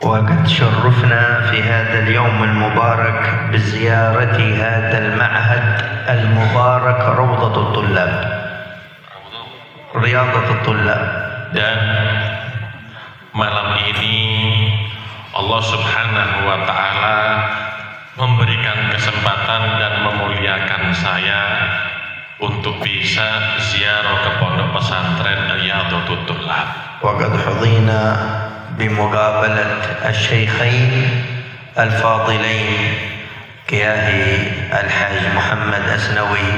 وقد شرفنا في هذا اليوم المبارك بزيارة هذا المعهد المبارك روضة الطلاب رياضة الطلاب. Dan malam ini Allah Subhanahu wa Ta'ala memberikan kesempatan dan memuliakan saya untuk bisa ziarah ke pondok pesantren Riyadhatul Tullab. وقد حظينا بمقابلة الشيخين الفاضلين كياهي الحاج محمد أسنوي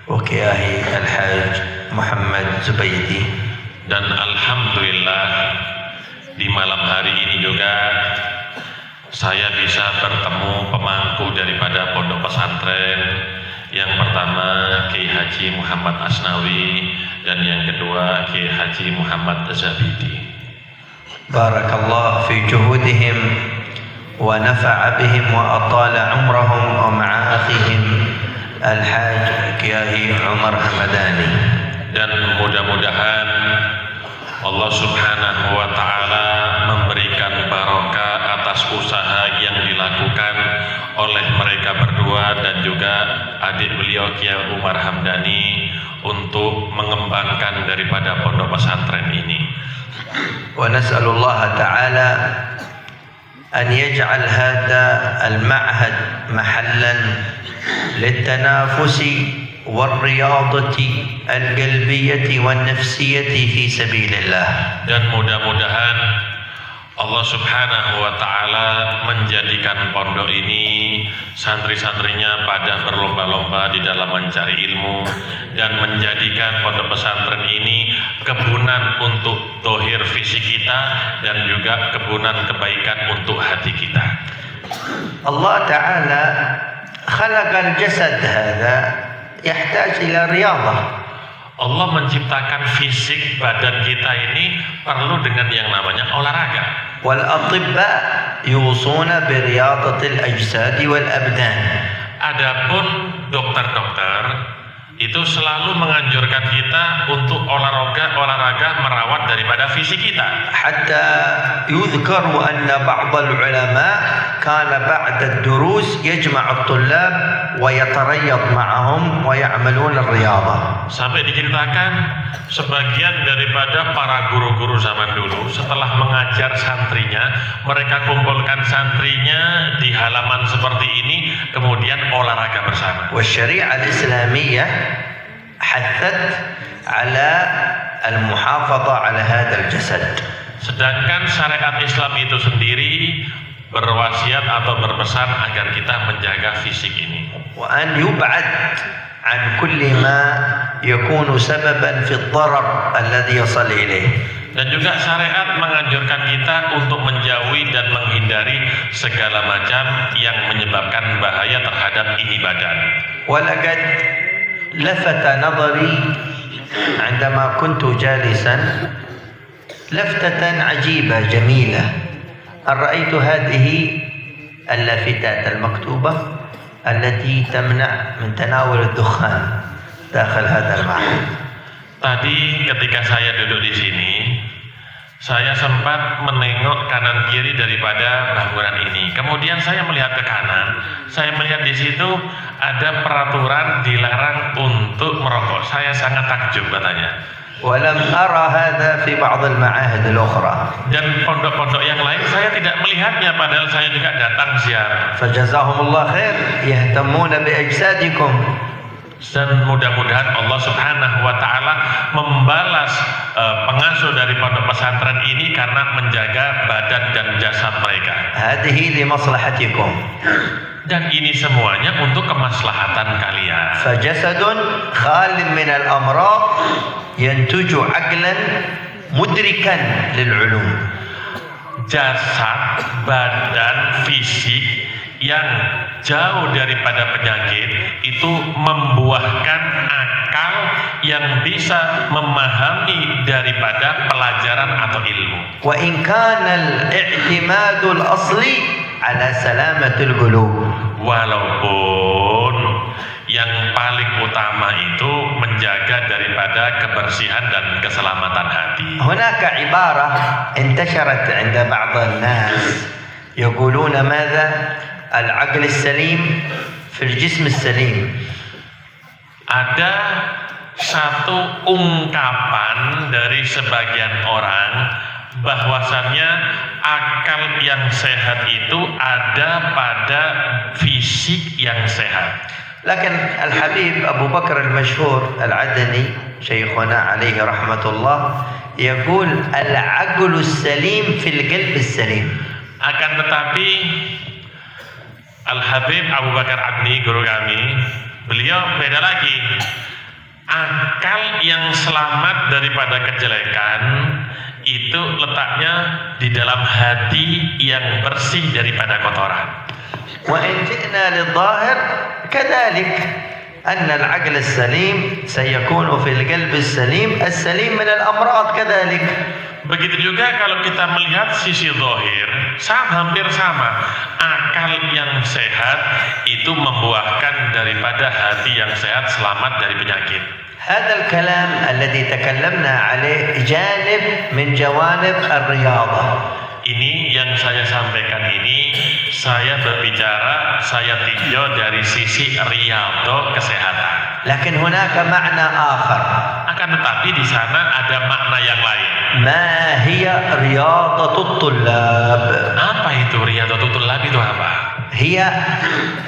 وكياهي الحاج محمد زبيدي. Dan alhamdulillah di malam hari ini juga saya bisa bertemu pemangku daripada pondok pesantren. Yang pertama Kiai Haji Muhammad Asnawi dan yang kedua Kiai Haji Muhammad Zabidi. بارك الله في جهودهم ونفع بهم وأطال عمرهم ومع أخيهم الحاج كياهي عمر حمداني. Dan mudah-mudahan Allah Subhanahu wa Ta'ala memberikan barokah atas usaha yang dilakukan oleh mereka berdua dan juga adik beliau Kiai Umar Hamdani untuk mengembangkan daripada pondok pesantren ini. ونسأل الله تعالى أن يجعل هذا المعهد محلا للتنافس والرياضة القلبية والنفسية في سبيل الله. Dan mudah-mudahan Allah Subhanahu wa Ta'ala menjadikan pondok ini santri-santrinya pada berlomba-lomba di dalam mencari ilmu dan menjadikan pondok pesantren ini kebunan untuk dohir fisik kita dan juga kebunan kebaikan untuk hati kita. Allah Ta'ala خلق الجسد هذا يحتاج إلى رياضة. Allah menciptakan fisik badan kita ini perlu dengan yang namanya olahraga. والأطباء يوصون برياضة الأجساد والأبدان. Adapun dokter-dokter itu selalu menganjurkan kita untuk olahraga merawat daripada fisik kita. حتى يذكر أن بعض العلماء كان بعد الدروس يجمع الطلاب ويتريض معهم ويعملون الرياضة. Sampai diceritakan sebagian daripada para guru-guru zaman dulu setelah mengajar santrinya, mereka kumpulkan santrinya di halaman seperti ini kemudian olahraga bersama. والشريعة الإسلامية حثت على المحافظة على هذا الجسد. Sedangkan syariat Islam itu sendiri berwasiat atau berpesan agar kita menjaga fisik ini. وأن يبعد عن كل ما يكون سببا في الضرر الذي يصل إليه. Dan juga syariat menganjurkan kita untuk menjauhi dan menghindari segala macam yang menyebabkan bahaya terhadap ini badan. ولقد لفت نظري عندما كنت جالسا لفتة عجيبة جميلة أن رأيت هذه اللافتات المكتوبة التي تمنع من تناول الدخان داخل هذا المعهد. Tadi ketika saya duduk di sini, saya sempat menengok kanan kiri daripada bangunan ini. Kemudian saya melihat ke kanan, saya melihat di situ ada peraturan dilarang untuk merokok. Saya sangat takjub katanya. ولم أرى هذا في بعض المعاهد الأخرى. Dan pondok-pondok yang lain saya tidak melihatnya, padahal saya juga datang ziarah. فجزاهم الله خير يهتمون بأجسادكم. Dan mudah-mudahan Allah Subhanahu wa Ta'ala membalas pengasuh dari pondok pesantren ini karena menjaga badan dan jasad mereka. هذه لمصلحتكم. Dan ini semuanya untuk kemaslahatan kalian. فجسد خال من الأمراض ينتج عقلا مدركا للعلوم. Jasad, badan, fisik yang jauh daripada penyakit itu membuahkan akal yang bisa memahami daripada pelajaran atau ilmu. وإن كان الاعتماد الأصلي على سلامة القلوب. Walaupun yang paling utama itu menjaga daripada kebersihan dan keselamatan hati. هناك عبارة انتشرت عند بعض الناس يقولون ماذا؟ العقل السليم في الجسم السليم. Ada satu ungkapan dari sebagian orang bahwasannya akal yang sehat itu ada pada fisik yang sehat. لكن الحبيب أبو بكر المشهور العدني شيخنا عليه رحمة الله يقول العقل السليم في القلب السليم. Akan tetapi Al-Habib Abu Bakar Adni, guru kami, beliau beda lagi. Akal yang selamat daripada kejelekan itu letaknya di dalam hati yang bersih daripada kotoran. وإن جئنا للظاهر كذلك أن العقل السليم سيكون في القلب السليم من الأمراض كذلك. Begitu juga kalau kita melihat sisi zahir, hampir sama. Akal yang sehat itu membuahkan daripada hati yang sehat selamat dari penyakit. هذا الكلام الذي تكلمنا عليه جانب من جوانب الرياضة. Ini yang saya sampaikan ini, saya berbicara, saya tinjau dari sisi riyadhah kesehatan. لكن هناك معنى آخر. Akan tetapi di sana ada makna yang lain. ما هي رياضة الطلاب؟ Apa itu riyadhatul tullab itu apa? هي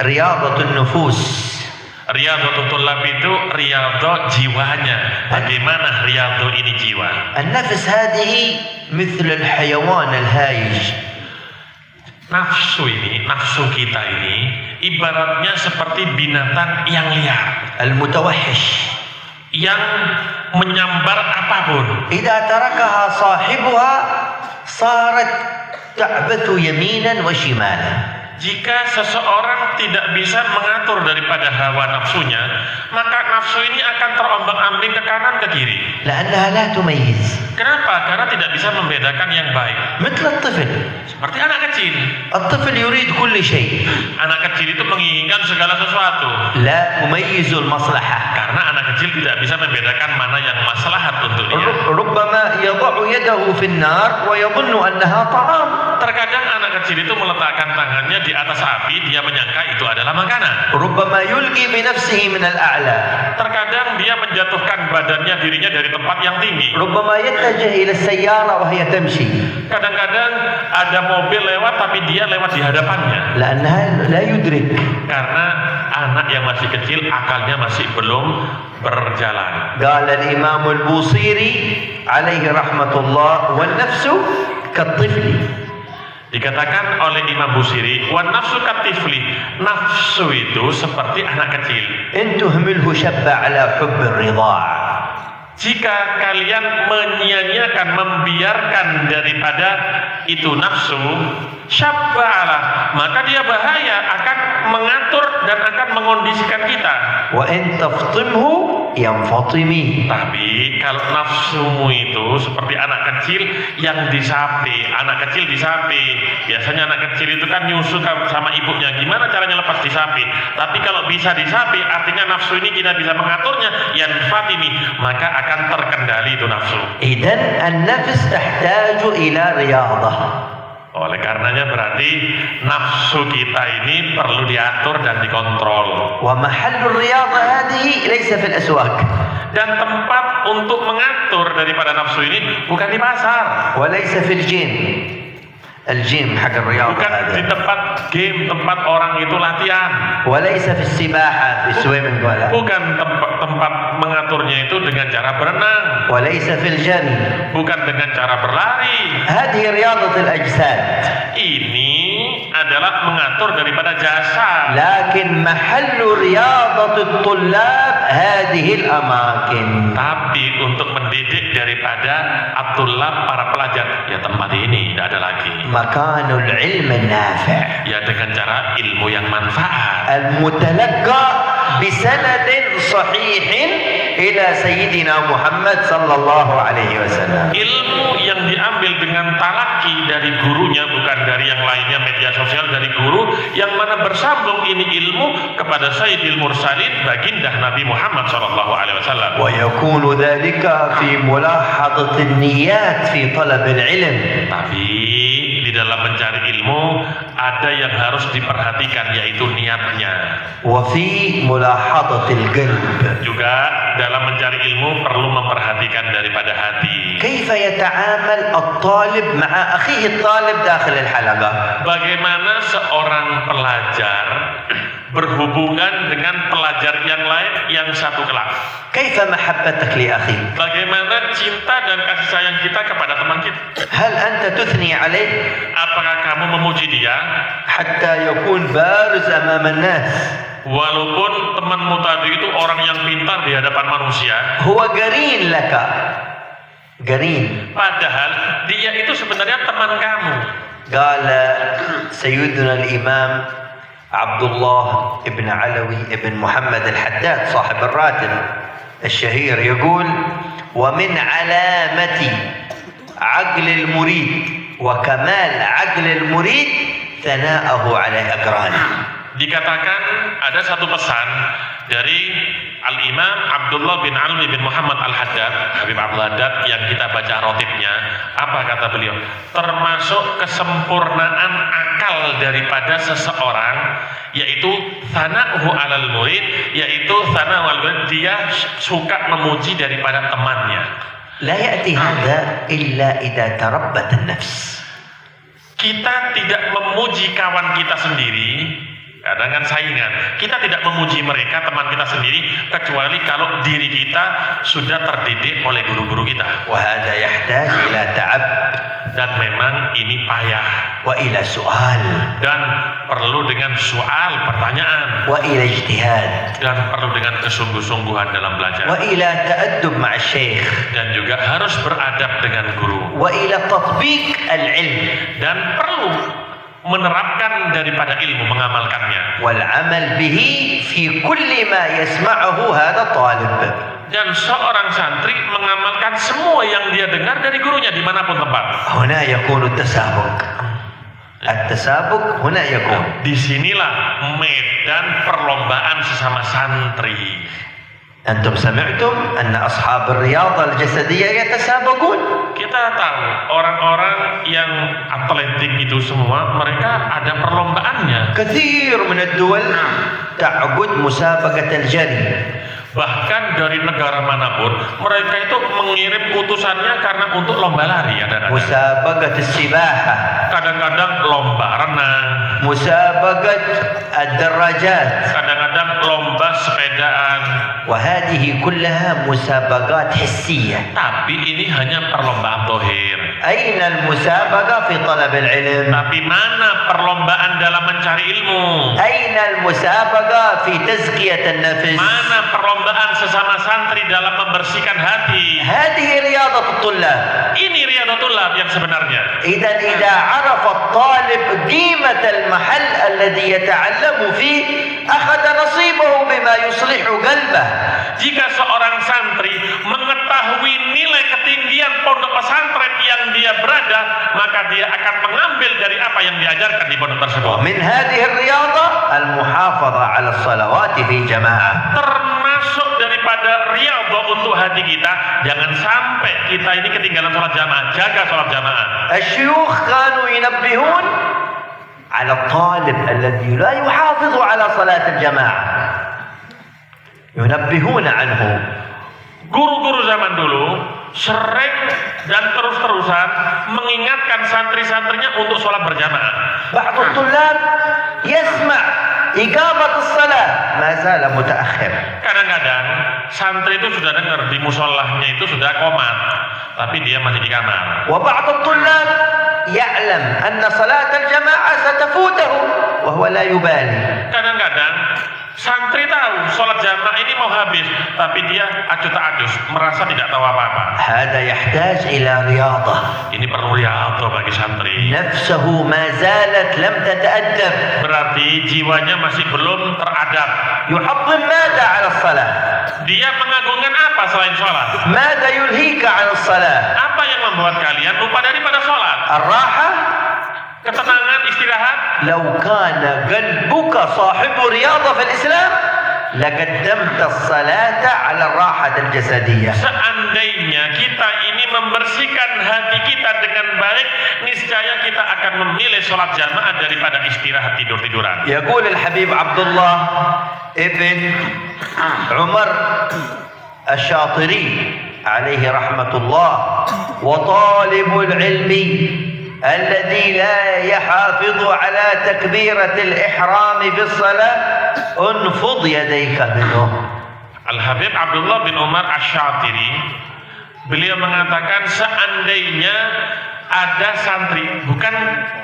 رياضة النفوس. Riyadhatul tullab itu riyadhah jiwanya. Bagaimana riyadhah ini jiwa? النفس هذه مثل الحيوان الهايج. Nafsu ini, nafsu kita ini ibaratnya seperti binatang yang liar, المتوحش. yang menyambar apapun. إذا تركها صاحبها صارت تعبث يمينا وشمالا. Jika seseorang tidak bisa mengatur daripada hawa nafsunya, maka nafsu ini akan terombang-ambing ke kanan ke kiri. لأنها لا تميز. Kenapa? Karena tidak bisa membedakan yang baik. مثل الطفل. Seperti anak kecil. الطفل يريد كل شيء. Anak kecil itu menginginkan segala sesuatu. لا يميز المصلحة. Karena anak kecil tidak bisa membedakan mana yang maslahat untuk dia. ربما يضع يده في النار ويظن أنها طعام. Terkadang anak kecil itu meletakkan tangannya di atas api, dia menyangka itu adalah makanan. ربما يلقي بنفسه من الأعلى. Terkadang dia menjatuhkan badannya, dirinya dari tempat yang tinggi. ربما يتجه إلى السيارة وهي تمشي. Kadang-kadang ada mobil lewat tapi dia lewat di hadapannya. لأنها لا يدرك. Karena anak yang masih kecil akalnya masih belum berjalan. قال الإمام البوصيري عليه رحمة الله والنفس كالطفل. Dikatakan oleh Imam Busiri, wan nafsu katifli, nafsu itu seperti anak kecil. إن تهمله شب على حب الرضاع. Jika kalian menyia-nyiakan, membiarkan daripada itu nafsu, syabba'ala, maka dia bahaya, akan mengatur dan akan mengondisikan kita. وإن تفطمه ينفطمي. Tapi kalau nafsumu itu seperti anak kecil yang disapi, anak kecil disapi. Biasanya anak kecil itu kan nyusu sama ibunya. Gimana caranya lepas disapi? Tapi kalau bisa disapi, artinya nafsu ini kita bisa mengaturnya. Yanfatimi, maka akan terkendali itu nafsu. إذن النفس تحتاج إلى رياضة. Oleh karenanya berarti nafsu kita ini perlu diatur dan dikontrol. ومحل الرياضة هذه ليس في الأسواق. Dan tempat untuk mengatur daripada nafsu ini bukan di pasar. وليس في الجيم حق الرياضة Bukan di هذا. tempat game, tempat orang itu latihan. وليس في السباحة في السويمنج ولا. Bukan tempat mengaturnya itu dengan cara berenang. وليس في الجري. Bukan dengan cara berlari. هذه رياضة الأجساد. Ini adalah mengatur daripada jasad. لكن محل رياضة الطلاب هذه الأماكن. Tapi untuk mendidik daripada at-tullab, para pelajar, ya tempat ini tidak ada lagi. مكان العلم النافع. Ya dengan cara ilmu yang manfaat. المتلقى بسند صحيح إلى سيدنا محمد صلى الله عليه وسلم. Ilmu yang diambil mengambil dengan talaki dari gurunya, bukan dari yang lainnya, media sosial, dari guru yang mana bersambung ini ilmu kepada Sayyidil Mursalin, baginda Nabi Muhammad SAW. ويكون ذلك في ملاحظة النيات في طلب العلم. Tapi di dalam mencari ilmu ada yang harus diperhatikan, yaitu niatnya. وفي ملاحظة القلب. Juga dalam mencari ilmu perlu memperhatikan daripada hati. كيف يتعامل الطالب مع أخيه الطالب داخل الحلقة؟ Bagaimana seorang pelajar berhubungan dengan pelajar yang lain yang satu kelas? كيف محبتك لأخيك؟ Bagaimana cinta dan kasih sayang kita kepada teman kita? هل أنت تثني عليه Apakah kamu memuji dia? حتى يكون بارز أمام الناس؟ Walaupun temanmu tadi itu orang yang pintar di hadapan manusia, هو قرين لك، قرين. padahal dia itu sebenarnya teman kamu. قال سيدنا الإمام عبد الله بن علوي بن محمد الحداد صاحب الراتب الشهير يقول: ومن علامة عقل المريد وكمال عقل المريد ثناءه على أقرانه. Dikatakan ada satu pesan dari Al-Imam Abdullah bin Alwi bin Muhammad Al-Haddad, Habib Abdul Haddad, yang kita baca rotibnya. Apa kata beliau? Termasuk kesempurnaan akal daripada seseorang, yaitu thana'uhu alal murid, yaitu thana'uhu alal murid, dia suka memuji daripada temannya. لا يأتي هذا إلا إذا تربت النفس. Kita tidak memuji kawan kita sendiri, kadang kan saingan. Kita tidak memuji mereka, teman kita sendiri, kecuali kalau diri kita sudah terdidik oleh guru-guru kita. وهذا يحتاج إلى تعب Dan memang ini payah وإلى سؤال dan perlu dengan soal pertanyaan وإلى اجتهاد dan perlu dengan kesungguh-sungguhan dalam belajar وإلى تأدب مع الشيخ dan juga harus beradab dengan guru وإلى تطبيق العلم dan perlu menerapkan daripada ilmu, mengamalkannya. والعمل به في كل ما يسمعه هذا الطالب. Dan seorang santri mengamalkan semua yang dia dengar dari gurunya dimanapun tempat. هنا يكون التسابق. التسابق هنا يكون. Disinilah medan perlombaan sesama santri. أنتم سمعتم أن أصحاب الرياضة الجسدية يتسابقون. Kita tahu orang-orang yang atletik itu semua mereka ada perlombaannya. كثير من الدول تعقد مسابقة الجري. Bahkan dari negara manapun mereka itu mengirim utusannya karena untuk lomba lari. مسابقة السباحة. Kadang-kadang lomba renang. مسابقة الدراجات. Kadang-kadang lomba sepedaan. وهذه كلها مسابقات حسية. Tapi ini hanya perlombaan tohir. أين المسابقة في طلب العلم؟ Tapi mana perlombaan dalam mencari ilmu? أين المسابقة في تزكية النفس؟ Mana perlombaan sesama santri dalam membersihkan hati? هذه رياضة الطلاب. Ini riyadhatullah yang sebenarnya. إذا عرف الطالب قيمة المحل الذي يتعلم فيه أخذ نصيبه بما يصلح قلبه. Jika seorang santri mengetahui nilai ketinggian pondok pesantren yang dia berada, maka dia akan mengambil dari apa yang diajarkan di pondok tersebut. ومن هذه الرياضة المحافظة على الصلوات في جماعة. Termasuk daripada riyadhah untuk hati kita, jangan sampai kita ini ketinggalan sholat jamaah. Jaga sholat jamaah. الشيوخ كانوا ينبهون على الطالب الذي لا يحافظ على صلاة الجماعة، ينبهون عنه. Guru-guru zaman dulu sering dan terus-terusan mengingatkan santri-santrinya untuk sholat berjamaah. بعض الطلاب يسمع إقامة الصلاة ما زال متأخر. Kadang-kadang santri itu sudah dengar di musolahnya itu sudah qomat, tapi dia masih di kamar. وبعض الطلاب يعلم أن صلاة الجماعة ستفوته وهو لا يبالي. Kadang-kadang Santri tahu sholat jamaah ini mau habis, tapi dia acuh tak acus, merasa tidak tahu apa-apa. هذا يحتاج إلى رياضة. Ini perlu riyadhah bagi santri. نفسه ما زالت لم تتأدب. Berarti jiwanya masih belum teradab. يحطم ماذا على الصلاة؟ Dia mengagungkan apa selain sholat? ماذا يلهيك عن الصلاة؟ Apa yang membuat kalian lupa daripada sholat? الراحة. Ketenangan, istirahat. لو كان قلبك صاحب رياضة في الإسلام لقدمت الصلاة على الراحة الجسدية. Seandainya kita ini membersihkan hati kita dengan baik, niscaya kita akan memilih sholat jamaah daripada istirahat tidur-tiduran. يقول الحبيب عبد الله ابن عمر الشاطري عليه رحمة الله: وطالب العلم الذي لا يحافظ على تكبيرة الإحرام في الصلاة انفض يديك منه. Al-Habib Abdullah bin Umar Asy-Syatiri, beliau mengatakan seandainya ada santri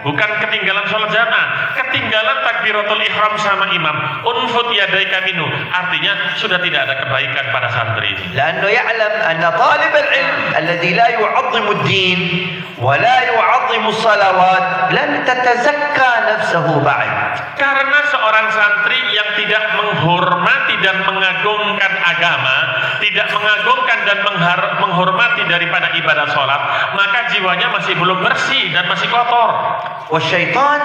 bukan ketinggalan sholat jamaah, ketinggalan takbiratul ihram sama imam, unfud yadaika minhu, artinya sudah tidak ada kebaikan pada santri. لأنه يعلم أن طالب العلم الذي لا يعظم الدين ولا يعظم الصلوات لن تتزكى نفسه بعد. Karena seorang santri yang tidak menghormati dan mengagungkan agama, tidak mengagungkan dan menghormati daripada ibadah sholat, maka jiwanya masih belum bersih dan masih kotor. والشيطان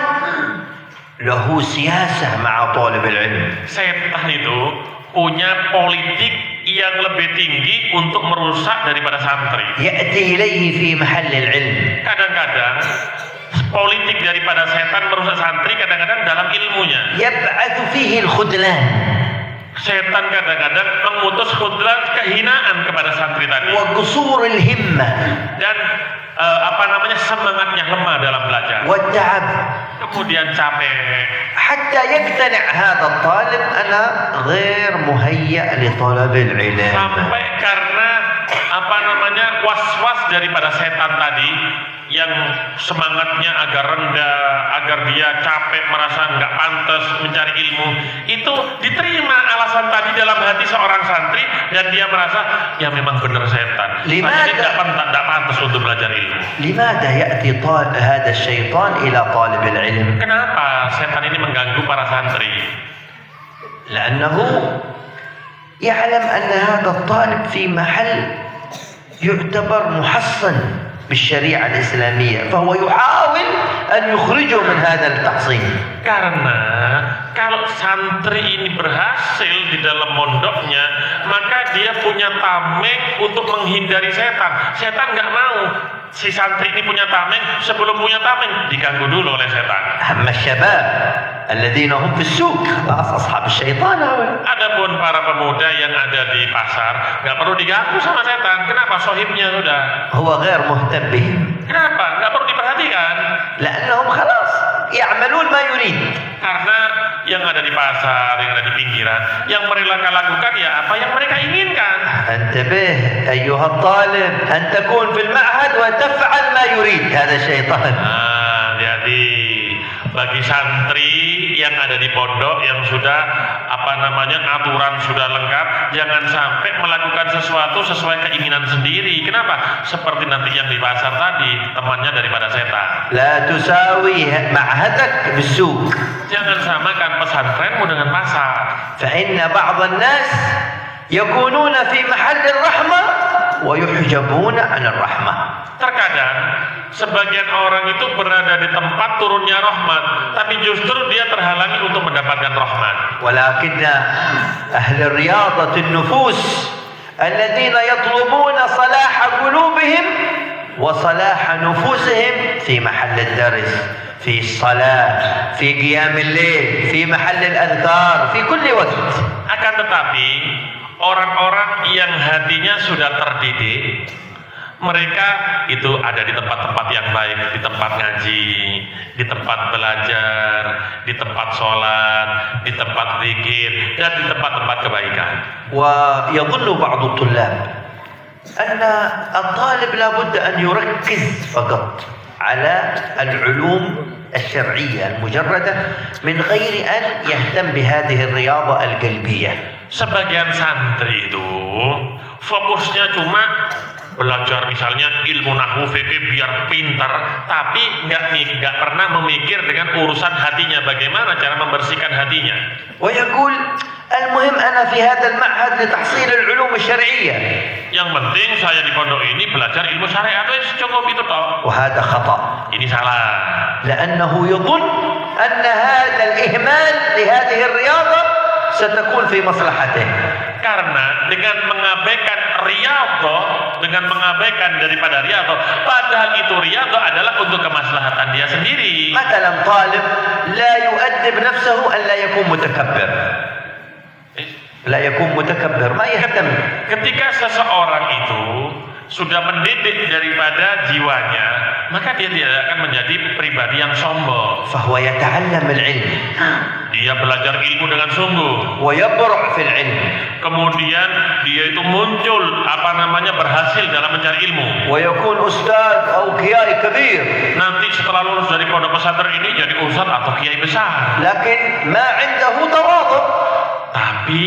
له سياسة مع طالب العلم. Setan itu punya politik yang lebih tinggi untuk merusak daripada santri. يأتي إليه في محل العلم. Kadang-kadang politik daripada setan merusak santri kadang-kadang dalam ilmunya. يبعث فيه الخذلان. Setan kadang-kadang mengutus khudlan, kehinaan kepada santri tadi. وقصور الهمة. Dan semangatnya lemah dalam belajar. والتعب. Kemudian capek. حتى يقتنع هذا الطالب أنا غير مهيأ لطلب العلم. Sampai karena was-was daripada setan tadi yang semangatnya agak rendah, agar dia capek, merasa nggak pantas mencari ilmu, itu diterima alasan tadi dalam hati seorang santri dan dia merasa ya memang benar setan. Ini nggak pantas untuk belajar ilmu. لماذا يأتي هذا الشيطان إلى طالب العلم؟ Kenapa setan ini mengganggu para santri? لأنه يعلم أن هذا الطالب في محل يعتبر محصن بالشريعة الإسلامية فهو يحاول أن يخرجه من هذا التحصين. Karena kalau santri ini berhasil di dalam mondoknya, maka dia punya tameng untuk menghindari setan. Setan nggak mau si santri ini punya tameng, sebelum punya tameng diganggu dulu oleh setan. أما الشباب الذين هم في السوق خلاص أصحاب الشيطان هؤلاء. Adapun para pemuda yang ada di pasar nggak perlu diganggu sama setan. Kenapa? Sohibnya sudah. هو غير مهتم بهم. Kenapa? Nggak perlu diperhatikan. لأنهم خلاص يعملون ما يريد. Karena yang ada di pasar, yang ada di pinggiran, yang mereka lakukan ya apa yang mereka inginkan. انتبه أيها الطالب أن تكون في المعهد وتفعل ما يريد هذا الشيطان. Jadi bagi santri yang ada di pondok yang sudah aturan sudah lengkap, jangan sampai melakukan sesuatu sesuai keinginan sendiri. Kenapa? Seperti nanti yang di pasar tadi, temannya daripada setan. لا تساوي معهدك بالسوق. Jangan samakan pesantrenmu dengan pasar. فإن بعض الناس يكونون في محل الرحمة ويحجبون عن الرحمة. Terkadang sebagian orang itu berada di tempat turunnya rahmat, tapi justru dia terhalangi untuk mendapatkan rahmat. ولكن أهل الرياضة النفوس الذين يطلبون صلاح قلوبهم وصلاح نفوسهم في محل الدرس، في الصلاة، في قيام الليل، في محل الأذكار، في كل وقت. Akan tetapi orang-orang yang hatinya sudah terdidik, mereka itu ada di tempat-tempat yang baik, di tempat ngaji, di tempat belajar, di tempat sholat, di tempat zikir, dan di tempat-tempat kebaikan. ويظن بعض الطلاب أن الطالب لابد أن يركز فقط على العلوم الشرعية المجردة من غير أن يهتم بهذه الرياضة القلبية. Sebagian santri itu fokusnya cuma belajar misalnya ilmu nahwu fikih biar pintar, tapi nggak pernah memikir dengan urusan hatinya, bagaimana cara membersihkan hatinya. ويقول المهم أنا في هذا المعهد لتحصيل العلوم الشرعية. Yang penting saya di pondok ini belajar ilmu syariat, cukup itu toh. وهذا خطأ. Ini salah. لأنه يظن أن هذا الإهمال لهذه الرياضة ستكون في مصلحته. Karena dengan mengabaikan riyadhah, dengan mengabaikan daripada riyadhah, padahal itu riyadhah adalah untuk kemaslahatan dia sendiri. مثلا طالب لا يؤدب نفسه أن لا يكون متكبر. لا يكون متكبر، ما يهتم. Ketika seseorang itu sudah mendidik daripada jiwanya, maka dia tidak akan menjadi pribadi yang sombong. فهو يتعلم العلم. Dia belajar ilmu dengan sungguh. ويبرع في العلم. Kemudian dia itu muncul berhasil dalam mencari ilmu. ويكون أستاذ أو كياي كبير. Nanti setelah lulus dari pondok pesantren ini jadi ustaz atau kiai besar. لكن ما عنده تواضع. Tapi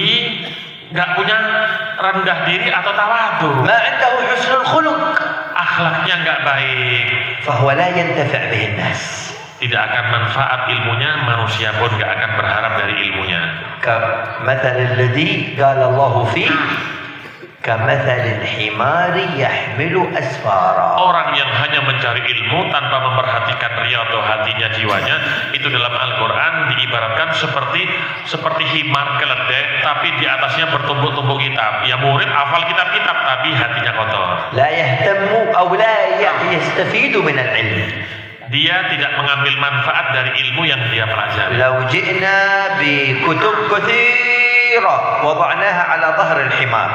nggak punya rendah diri atau tawadhu. ما عنده حسن الخلق. Akhlaknya nggak baik. فهو لا ينتفع به الناس. Tidak akan manfaat ilmunya, manusia pun nggak akan berharap dari ilmunya. كمثل الذي قال الله فيه كمثل الحمار يحمل أسفارا. Orang yang hanya mencari ilmu tanpa memperhatikan riyadhah hatinya, jiwanya, itu dalam Al-Quran diibaratkan seperti himar keledai, tapi di atasnya bertumpuk-tumpuk kitab. Ya murid hafal kitab-kitab, tapi hatinya kotor. لا يهتم أو لا يستفيد من العلم. Dia tidak mengambil manfaat dari ilmu yang dia pelajari. لو جئنا بكتب كثيرة وضعناها على ظهر الحمار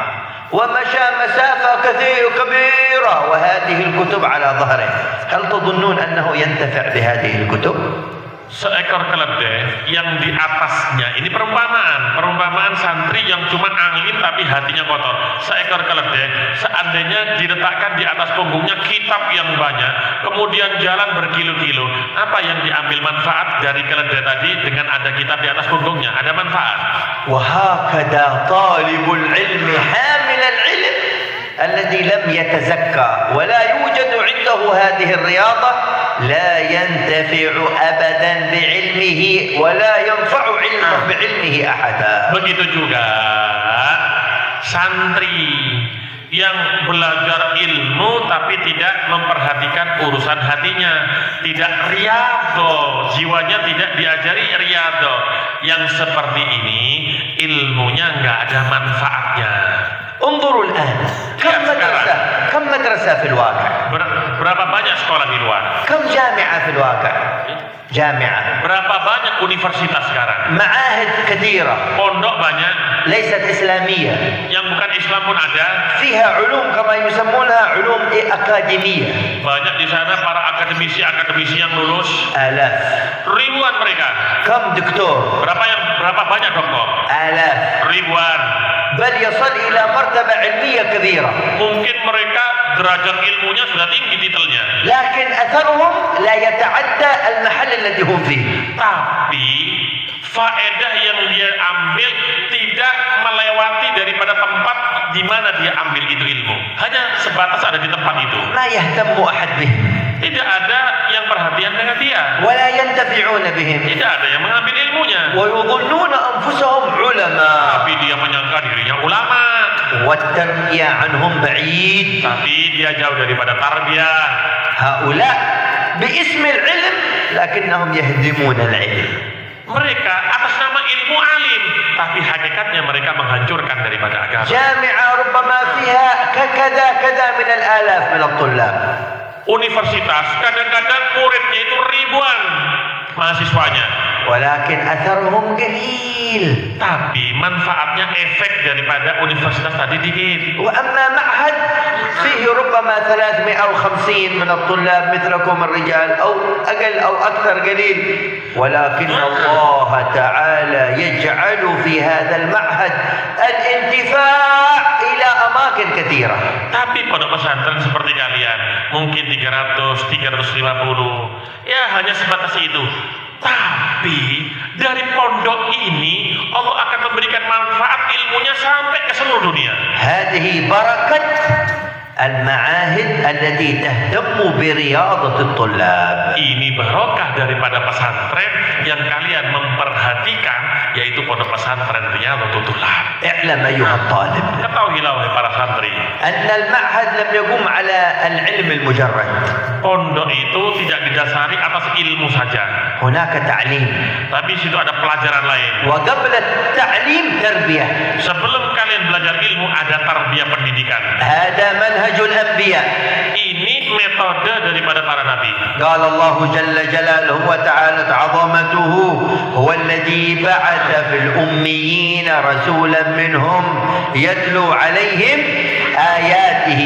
ومشى مسافة كبيرة وهذه الكتب على ظهره، هل تظنون أنه ينتفع بهذه الكتب؟ Seekor keledai yang di atasnya, ini perumpamaan santri yang cuma angin tapi hatinya kotor. Seekor keledai seandainya diletakkan di atas punggungnya kitab yang banyak, kemudian jalan berkilo-kilo, apa yang diambil manfaat dari keledai tadi dengan ada kitab di atas punggungnya? Ada manfaat. وهكذا طالب العلم حامل العلم الذي لم يتزكى ولا يوجد عنده هذه الرياضة لا ينتفع أبدا بعلمه ولا ينفع علمه بعلمه أحدا. Begitu juga santri yang belajar ilmu tapi tidak memperhatikan urusan hatinya, tidak riyadhah, jiwanya tidak diajari riyadhah. Yang seperti ini ilmunya nggak ada manfaatnya. انظروا الآن كم مدرسة في الواقع؟ Berapa banyak sekolah di luar? كم جامعة في الواقع؟ جامعة. Berapa banyak universitas sekarang? معاهد كثيرة. Pondok banyak. ليست إسلامية. Yang bukan Islam pun ada. فيها علوم كما يسمونها علوم أكاديمية. Banyak di sana para akademisi yang lulus. آلاف. Ribuan mereka. كم دكتور؟ Berapa banyak doktor? آلاف. Ribuan. بل يصل إلى مرتبة علمية كبيرة. Mungkin mereka derajat ilmunya sudah tinggi titelnya. لكن أثرهم لا يتعدى المحل الذي هم فيه. Tapi faedah yang dia ambil tidak melewati daripada tempat di mana dia ambil itu ilmu. Hanya sebatas ada di tempat itu. ما يهتم أحد به. Tidak ada yang perhatian dengan dia. ولا ينتفعون بهم. Tidak ada yang mengambil ilmunya. ويظنون أنفسهم علماء. Tapi dia menyangka dirinya ulama. والتربية عنهم بعيد. Tapi dia jauh daripada tarbiyah. هؤلاء باسم العلم لكنهم يهدمون العلم. Mereka atas nama ilmu alim, tapi hakikatnya mereka menghancurkan daripada agama. جامعة ربما فيها كذا من الآلاف من الطلاب. Universitas kadang-kadang muridnya itu ribuan mahasiswanya. ولكن أثرهم قليل. Tapi manfaatnya, efek daripada universitas tadi dikit. وأما معهد فيه ربما 350 من الطلاب مثلكم الرجال أو أقل أو أكثر قليل، ولكن الله تعالى يجعل في هذا المعهد الانتفاع إلى أماكن كثيرة. Tapi pondok pesantren seperti kalian mungkin 300, 350, ya hanya sebatas itu. Tapi dari pondok ini Allah akan memberikan manfaat ilmunya sampai ke seluruh dunia. هذه بركة المعاهد التي تهتم برياضة الطلاب. Ini barokah daripada pesantren yang kalian memperhatikan, yaitu pondok pesantren Riyadhatul Thulab. اعلم أيها الطالب Ketahuilah wahai para santri, أن المعهد لم يقوم على العلم المجرد. pondok itu tidak didasari atas ilmu saja, هناك تعليم، tapi situ ada pelajaran lain. وقبل التعليم تربية. Sebelum kalian belajar ilmu ada tarbiyah pendidikan. هذا منهج الأنبياء. Ini metode daripada para nabi. قال الله جل جلاله وتعالى عظمته هو الذي بعث في الأميين رسولا منهم يتلو عليهم آياته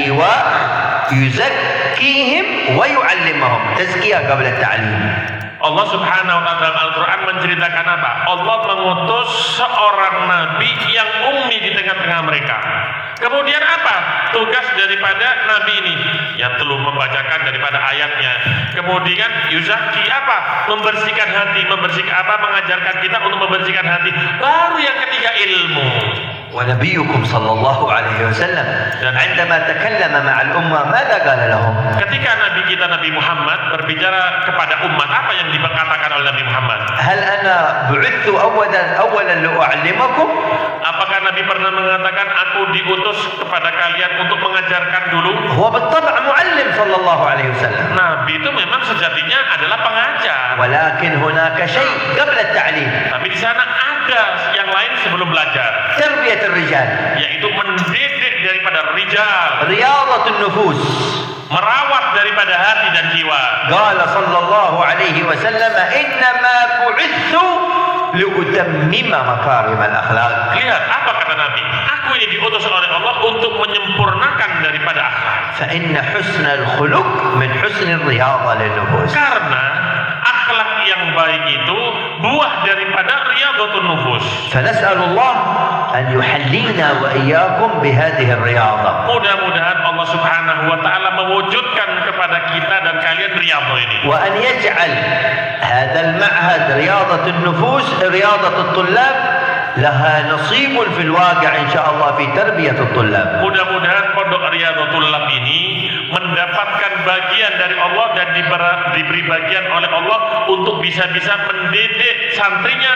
ويزكيهم ويعلمهم. تزكية قبل التعليم. Allah Subhanahu wa taala dalam Al-Qur'an menceritakan apa? Allah mengutus seorang nabi yang ummi di tengah-tengah mereka. Kemudian apa? Tugas daripada nabi ini yang telah membacakan daripada ayatnya. Kemudian yuzaki apa? Membersihkan hati, membersihkan apa? Mengajarkan kita untuk membersihkan hati. Baru yang ketiga ilmu. ونبيكم صلى الله عليه وسلم عندما تكلم مع الأمة ماذا قال لهم؟ Ketika Nabi kita Nabi Muhammad berbicara kepada umat, apa yang dikatakan oleh Nabi Muhammad? هل أنا بعثت أولا لأعلمكم؟ Apakah Nabi pernah mengatakan aku diutus kepada kalian untuk mengajarkan dulu? هو بالطبع معلم صلى الله عليه وسلم. Nabi itu memang sejatinya adalah pengajar. ولكن هناك شيء قبل التعليم. Tapi di sana ada yang lain sebelum belajar, تربية الرجال. yaitu mendidik daripada rijal, رياضة النفوس. merawat daripada hati dan jiwa. قال صلى الله عليه وسلم إنما بعثت لأتمم مكارم الأخلاق. Lihat apa kata Nabi, aku ini diutus oleh Allah untuk menyempurnakan daripada akhlak. فإن حسن الخلق من حسن الرياضة للنفوس. Karena akhlak yang baik itu buah daripada riyadhatun nufus. فنسأل الله أن يحلينا وإياكم بهذه الرياضة. Mudah-mudahan Allah Subhanahu wa taala mewujudkan kepada kita dan kalian riyadhah ini. وأن يجعل هذا المعهد رياضة النفوس رياضة الطلاب لها نصيب في الواقع إن شاء الله في تربية الطلاب. Mudah-mudahan pondok Riyadhatul Thulab ini mendapatkan bagian dari Allah dan diberi bagian oleh Allah untuk bisa-bisa mendidik santrinya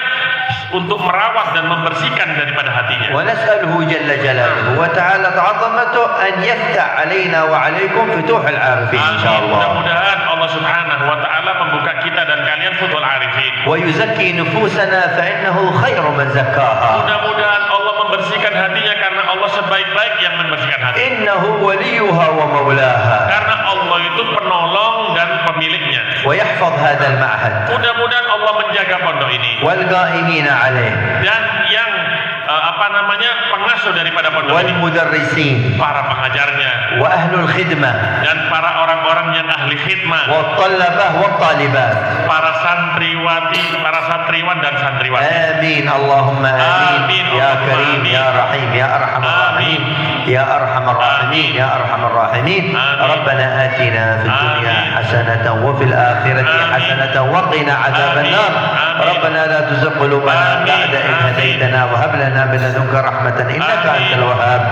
untuk merawat dan membersihkan daripada hatinya. ونسأله جل جلاله وتعالى عظمته أن يفتح علينا وعليكم فتوح العارفين إن شاء الله. Mudah-mudahan Allah Subhanahu wa taala membuka kita dan kalian futhul arifin. ويزكي نفوسنا فإنه خير من زكاها. Mudah-mudahan Allah membersihkan hatinya karena Allah sebaik-baik yang membersihkan hati. إنه وليها ومولاها. Karena Allah itu penolong dan pemiliknya. ويحفظ هذا المعهد. Mudah-mudahan Allah menjaga pondok ini. والقائمين عليه. Dan yang pengasuh daripada pondok ini, والمدرسين. para pengajarnya, وأهل الخدمة. dan para orang-orang yang ahli khidmah, والطلبة والطالبات. para santriwati, para santriwan dan santriwati. آمين اللهم آمين يا كريم يا رحيم يا أرحم الراحمين يا أرحم الراحمين يا أرحم الراحمين. ربنا آتنا في الدنيا حسنة وفي الآخرة حسنة وقنا عذاب النار. ربنا لا تزغ قلوبنا بعد إذ هديتنا وهب لنا من لدنك رحمة إنك أنت الوهاب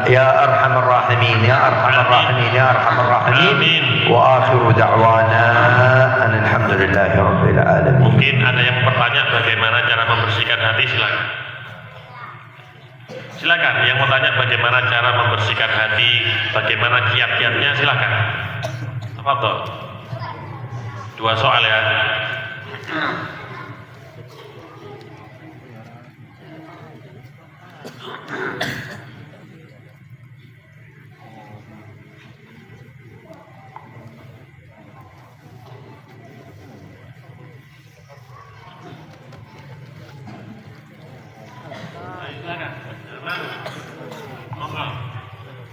يا أرحم الراحمين يا أرحم الراحمين يا أرحم الراحمين. وآخر دعوانا أن الحمد لله رب العالمين. Mungkin ada yang bertanya bagaimana cara membersihkan hati, silakan. Silakan, yang mau tanya bagaimana cara membersihkan hati, bagaimana kiat-kiatnya, silakan. Apa tuh? 2 soal ya.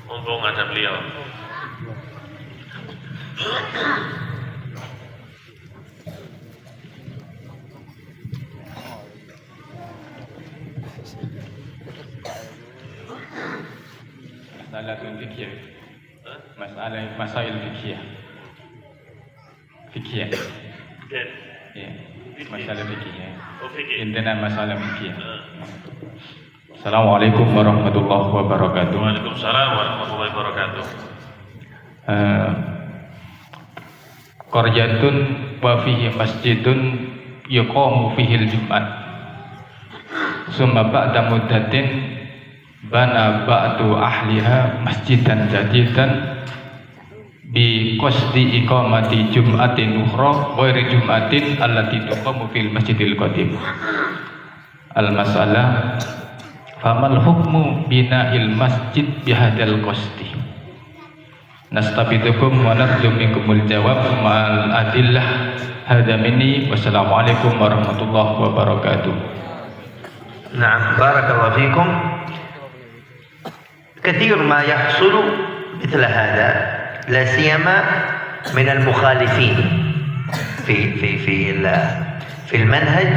Mumpung ada beliau. masalah fikih. Masail fikih. Fikih. Ya, masalah fikih. Intinya masalah fikih. Assalamualaikum warahmatullahi wabarakatuh. Waalaikumsalam warahmatullahi wabarakatuh. Qaryatun wa fihi masjidun yuqamu fihi al-jum'at. Summa ba'da muddatin bana ba'du ahliha masjidan jadidan bi qasdi iqamati jum'atin ukhra ghairi jum'atin allati tuqamu fil masjidil qadim. Al-masalah famal hukmu bina'il masjid bihadal qasdi. Nastabidukum wa narju minkumul jawab ma'al adillah. Hadza minni wassalamualaikum warahmatullahi wabarakatuh. نعم بارك الله فيكم. كثير ما يحصل مثل هذا لا سيما من المخالفين في المنهج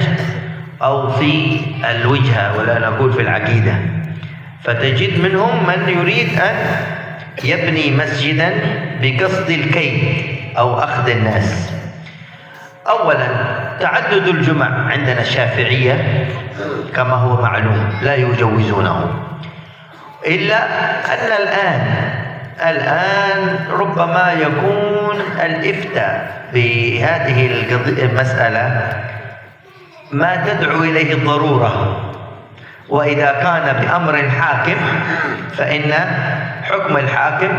أو في الوجهة ولا نقول في العقيدة، فتجد منهم من يريد أن يبني مسجدا بقصد الكيد أو أخذ الناس. أولا تعدد الجمع عندنا الشافعية كما هو معلوم لا يجوزونه، إلا أن الآن ربما يكون الإفتاء بهذه المسألة ما تدعو إليه الضرورة، وإذا كان بأمر حاكم فإن حكم الحاكم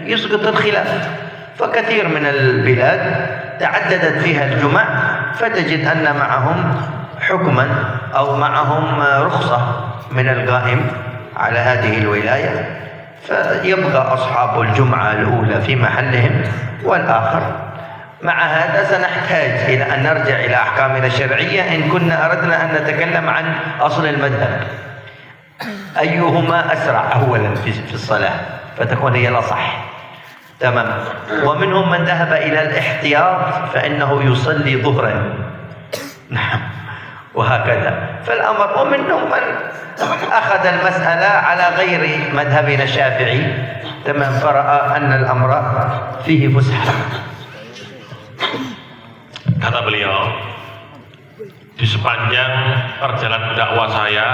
يسقط الخلاف. فكثير من البلاد تعددت فيها الجمع فتجد أن معهم حكما أو معهم رخصة من القائم على هذه الولاية، فيبقى أصحاب الجمعة الأولى في محلهم والآخر. مع هذا سنحتاج إلى أن نرجع إلى أحكامنا الشرعية إن كنا أردنا أن نتكلم عن أصل المذهب، أيهما أسرع أولا في الصلاة فتكون هي الأصح. تمام. ومنهم من ذهب إلى الاحتياط فإنه يصلي ظهرا. نعم وهكذا فالأمر. ومنهم من أخذ المسألة على غير مذهبنا الشافعي تمام، فرأى أن الأمر فيه فسحة. Kata beliau, di sepanjang perjalanan dakwah saya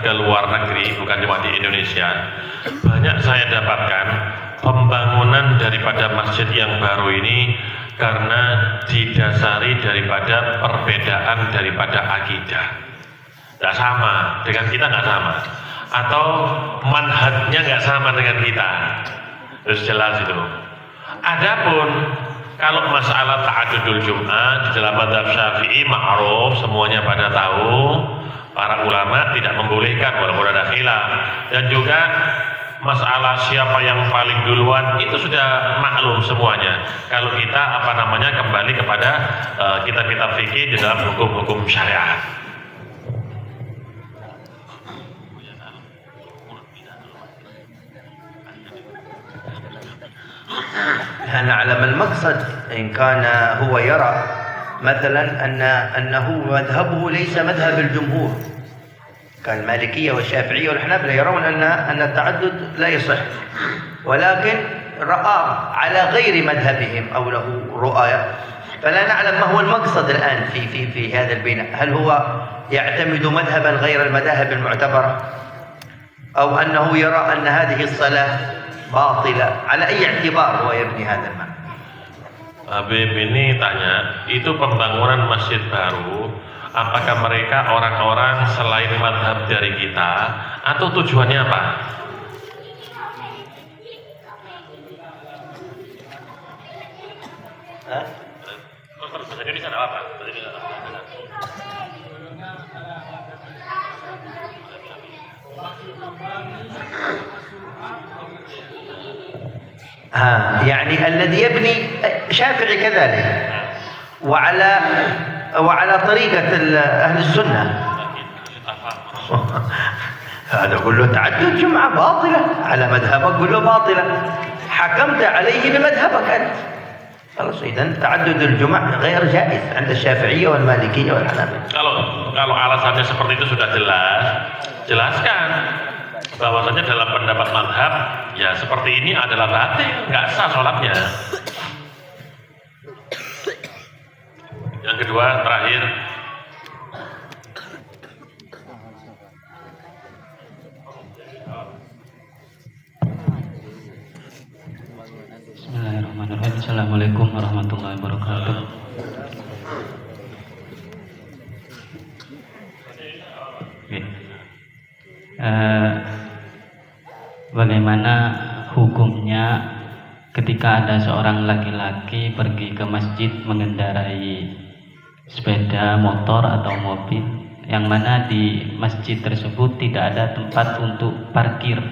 ke luar negeri, bukan cuma di Indonesia, banyak saya dapatkan pembangunan daripada masjid yang baru ini karena didasari daripada perbedaan daripada akidah. Tidak sama dengan kita, nggak sama, atau manhajnya nggak sama dengan kita. Terus jelas itu. Adapun kalau masalah ta'adudul Jum'ah di dalam mazhab Syafi'i ma'ruf, semuanya pada tahu, para ulama tidak membolehkan walaupun ada khilaf. Dan juga masalah siapa yang paling duluan itu sudah maklum semuanya. Kalau kita kembali kepada kitab-kitab fikih di dalam hukum-hukum syariat. نعلم المقصد إن كان هو يرى مثلا أنه مذهبه ليس مذهب الجمهور، كان المالكية والشافعية والحنابلة يرون أن التعدد لا يصح، ولكن رأى على غير مذهبهم أو له رؤية، فلا نعلم ما هو المقصد الآن في هذا البناء. هل هو يعتمد مذهبا غير المذاهب المعتبرة، أو أنه يرى أن هذه الصلاة باطلة؟ على أي اعتبار هو يبني هذا المعنى؟ Habib ini tanya, itu pembangunan masjid baru, apakah mereka orang-orang selain madhab dari kita, atau tujuannya apa? Bahasa Indonesia apa? يعني الذي يبني شافعي كذلك وعلى طريقة أهل السنة. هذا يقول له تعدد جمعة باطلة على مذهبك، قل له باطلة، حكمت عليه بمذهبك أنت، خلاص. إذن تعدد الجمع غير جائز عند الشافعية والمالكية والحنابلة. Kalau alasannya seperti itu sudah jelas, jelaskan. bahwasanya dalam pendapat mazhab ya seperti ini adalah batil, nggak sah sholatnya. Yang kedua terakhir, Bismillahirrahmanirrahim. Assalamualaikum warahmatullahi wabarakatuh. Bagaimana hukumnya ketika ada seorang laki-laki pergi ke masjid mengendarai sepeda motor atau mobil, yang mana di masjid tersebut tidak ada tempat untuk parkir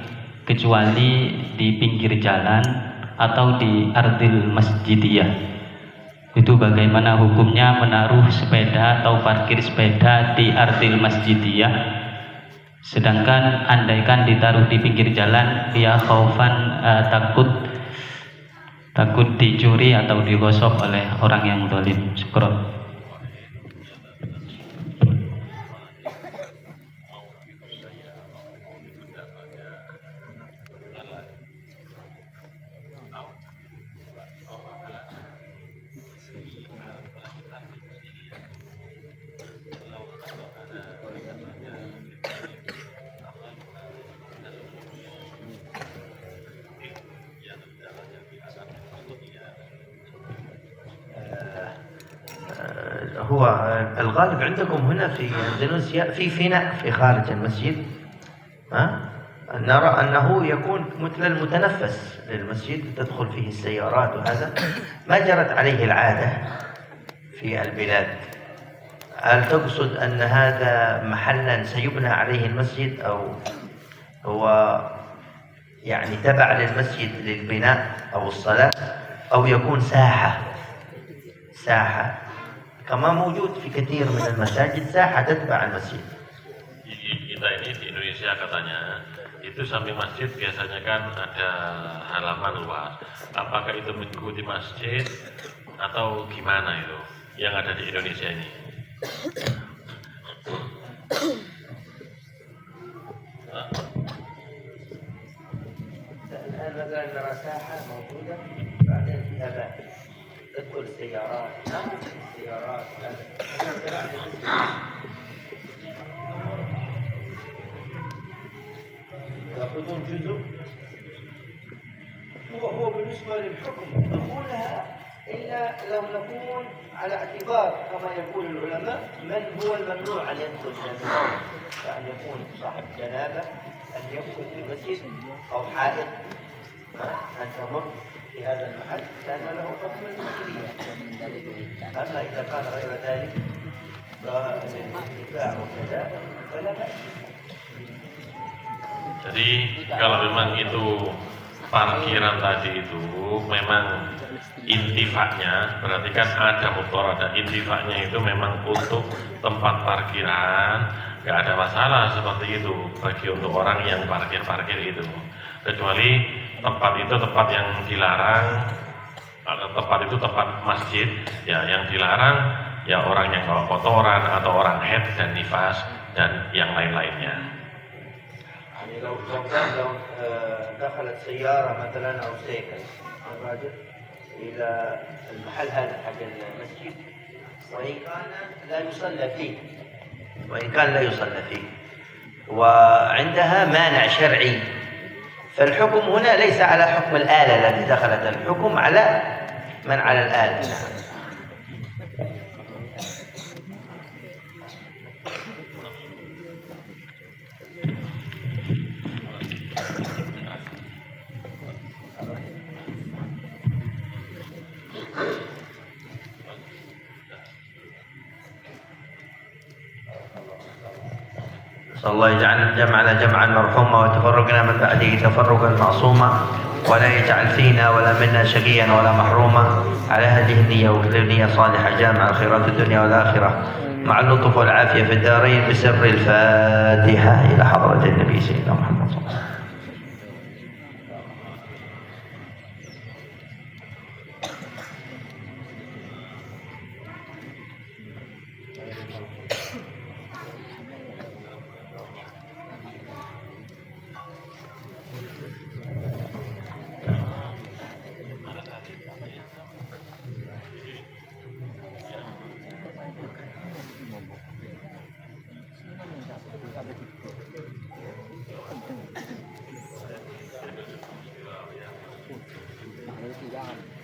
kecuali di pinggir jalan atau di ardil masjidiyah. Itu bagaimana hukumnya menaruh sepeda atau parkir sepeda di ardil masjidiyah, sedangkan andaikan ditaruh di pinggir jalan dia khaufan takut dicuri atau digosok oleh orang yang zalim. Syukron. هو الغالب عندكم هنا في اندونيسيا في فناء في خارج المسجد، نرى أنه يكون مثل المتنفس للمسجد تدخل فيه السيارات، وهذا ما جرت عليه العادة في البلاد. هل تقصد أن هذا محلا سيبنى عليه المسجد، أو هو يعني تبع للمسجد للبناء أو الصلاة، أو يكون ساحة كما موجود في كثير من المساجد ساحة تتبع المسجد. Kita ini di Indonesia katanya itu samping masjid biasanya kan ada halaman luas. Apakah itu mengikuti masjid atau gimana itu yang ada di Indonesia ini? مثلا نرى ساحة موجودة بعدين فيها باب تدخل السيارات يأخذون جزء. هو بالنسبة للحكم دخولها إلا لو نكون على اعتبار كما يقول العلماء من هو الممنوع أن يدخل من المسجد، فأن يكون صاحب جنابة أن يدخل في المسجد أو حائط أن تمر في هذا المحل كان له حكم المسجدية. أما إذا كان غير ذلك فالاتباع وكذا فلا بأس. Jadi kalau memang itu parkiran tadi itu memang intifaknya, berarti kan ada motor, ada intifaknya itu memang untuk tempat parkiran, nggak ada masalah seperti itu bagi untuk orang yang parkir itu, kecuali tempat itu tempat yang dilarang, atau tempat itu tempat masjid ya yang dilarang ya orang yang bawa kotoran atau orang haid dan nifas dan yang lain-lainnya. لو دخلت سيارة مثلا أو سيكل الراجل إلى المحل هذا حق المسجد وإن كان لا يصلى فيه وعندها مانع شرعي، فالحكم هنا ليس على حكم الآلة التي دخلت، الحكم على من على الآلة. نسأل الله يجعل جمعنا جمعا مرحوما وتفرقنا من بعده تفرقا معصوما، ولا يجعل فينا ولا منا شقيا ولا محروما، على هذه النية وكل نية صالحة جامعة خيرات الدنيا والآخرة مع اللطف والعافية في الدارين بسر الفاتحة إلى حضرة النبي سيدنا محمد صلى الله عليه وسلم. Jangan.